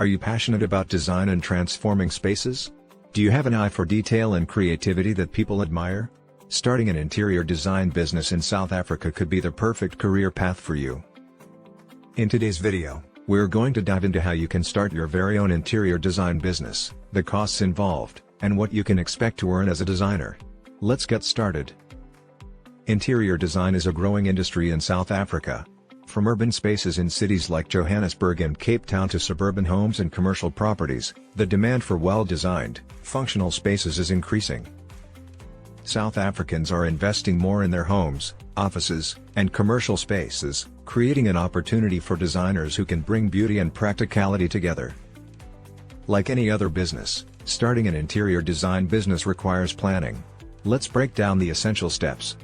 Are you passionate about design and transforming spaces? Do you have an eye for detail and creativity that people admire? Starting an interior design business in South Africa could be the perfect career path for you. In today's video, we're going to dive into how you can start your very own interior design business, the costs involved, and what you can expect to earn as a designer. Let's get started. Interior design is a growing industry in South Africa. From urban spaces in cities like Johannesburg and Cape Town to suburban homes and commercial properties, the demand for well-designed, functional spaces is increasing. South Africans are investing more in their homes, offices, and commercial spaces, creating an opportunity for designers who can bring beauty and practicality together. Like any other business, starting an interior design business requires planning. Let's break down the essential steps.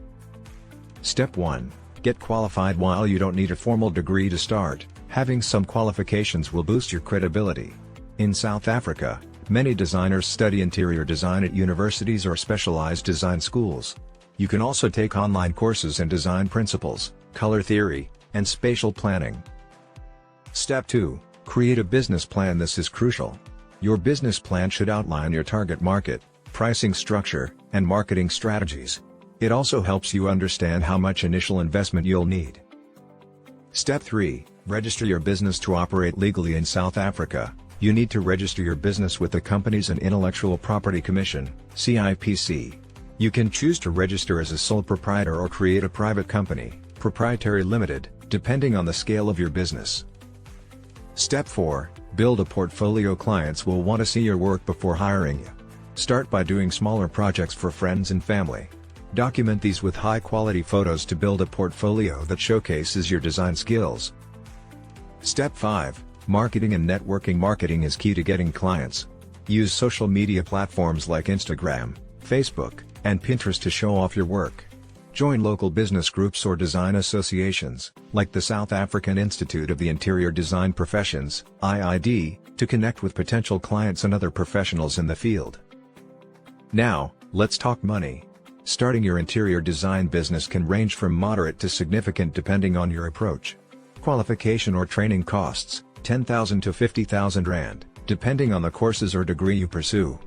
Step 1. Get qualified. While you don't need a formal degree to start, having some qualifications will boost your credibility. In South Africa, many designers study interior design at universities or specialized design schools. You can also take online courses in design principles, color theory, and spatial planning. Step 2. Create a business plan. This is crucial. Your business plan should outline your target market, pricing structure, and marketing strategies. It also helps you understand how much initial investment you'll need. Step 3. Register your business. To operate legally in South Africa, you need to register your business with the Companies and Intellectual Property Commission, CIPC. You can choose to register as a sole proprietor or create a private company, proprietary limited, depending on the scale of your business. Step 4. Build a portfolio. Clients will want to see your work before hiring you. Start by doing smaller projects for friends and family. Document these with high-quality photos to build a portfolio that showcases your design skills. Step 5. Marketing and networking. Marketing is key to getting clients. Use social media platforms like Instagram, Facebook, and Pinterest to show off your work. Join local business groups or design associations, like the South African Institute of the Interior Design Professions, IID, to connect with potential clients and other professionals in the field. Now, let's talk money. Starting your interior design business can range from moderate to significant depending on your approach. Qualification or training costs, 10,000 to 50,000 rand, depending on the courses or degree you pursue.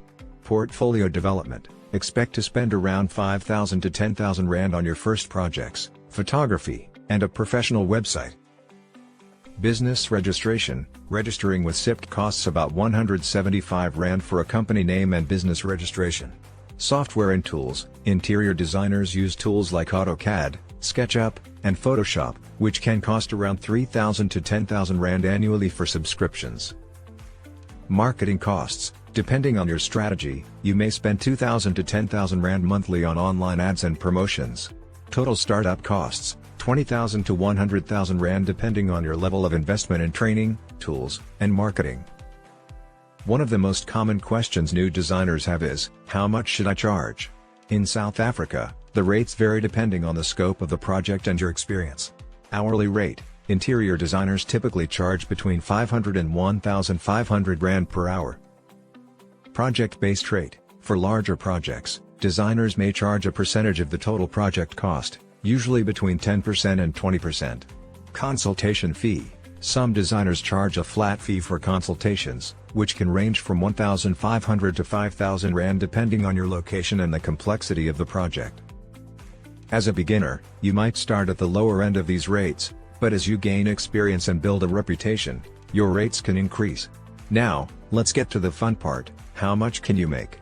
Portfolio development, expect to spend around 5,000 to 10,000 rand on your first projects, photography, and a professional website. Business registration, registering with SIPC costs about 175 rand for a company name and business registration. Software and tools. Interior designers use tools like AutoCAD, SketchUp, and Photoshop, which can cost around 3,000 to 10,000 rand annually for subscriptions. Marketing costs. Depending on your strategy, you may spend 2,000 to 10,000 rand monthly on online ads and promotions. Total startup costs, 20,000 to 100,000 rand depending on your level of investment in training, tools, and marketing. One of the most common questions new designers have is, how much should I charge? In South Africa, the rates vary depending on the scope of the project and your experience. Hourly rate. Interior designers typically charge between 500 and 1,500 rand per hour. Project-based rate. For larger projects, designers may charge a percentage of the total project cost, usually between 10% and 20%. Consultation fee. Some designers charge a flat fee for consultations, which can range from 1,500 to 5,000 rand depending on your location and the complexity of the project. As a beginner, you might start at the lower end of these rates, but as you gain experience and build a reputation, your rates can increase. Now, let's get to the fun part. How much can you make?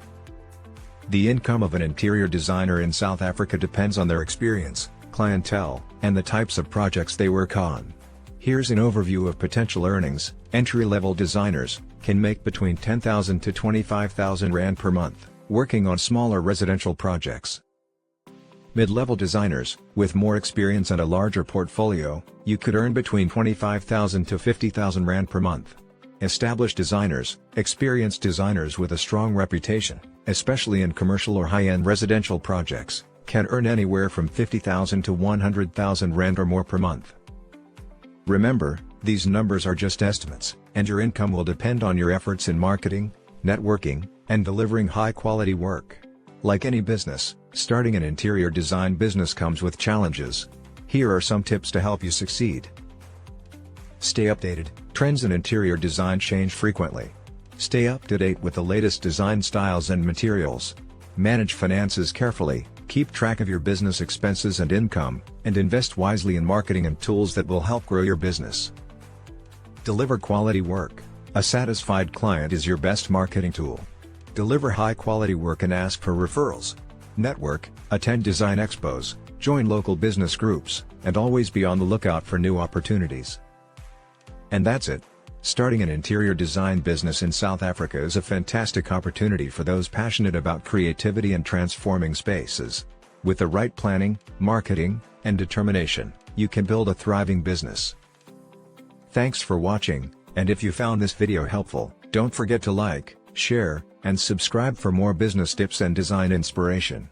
The income of an interior designer in South Africa depends on their experience, clientele, and the types of projects they work on. Here's an overview of potential earnings. Entry-level designers can make between 10,000 to 25,000 rand per month, working on smaller residential projects. Mid-level designers, with more experience and a larger portfolio, you could earn between 25,000 to 50,000 rand per month. Established designers, experienced designers with a strong reputation, especially in commercial or high-end residential projects, can earn anywhere from 50,000 to 100,000 rand or more per month. Remember, these numbers are just estimates, and your income will depend on your efforts in marketing, networking, and delivering high-quality work. Like any business, starting an interior design business comes with challenges. Here are some tips to help you succeed. Stay updated. Trends in interior design change frequently. Stay up to date with the latest design styles and materials. Manage finances carefully, keep track of your business expenses and income, and invest wisely in marketing and tools that will help grow your business. Deliver quality work. A satisfied client is your best marketing tool. Deliver high-quality work and ask for referrals. Network, attend design expos, join local business groups, and always be on the lookout for new opportunities. And that's it. Starting an interior design business in South Africa is a fantastic opportunity for those passionate about creativity and transforming spaces. With the right planning, marketing, and determination, you can build a thriving business. Thanks for watching, and if you found this video helpful, don't forget to like, share, and subscribe for more business tips and design inspiration.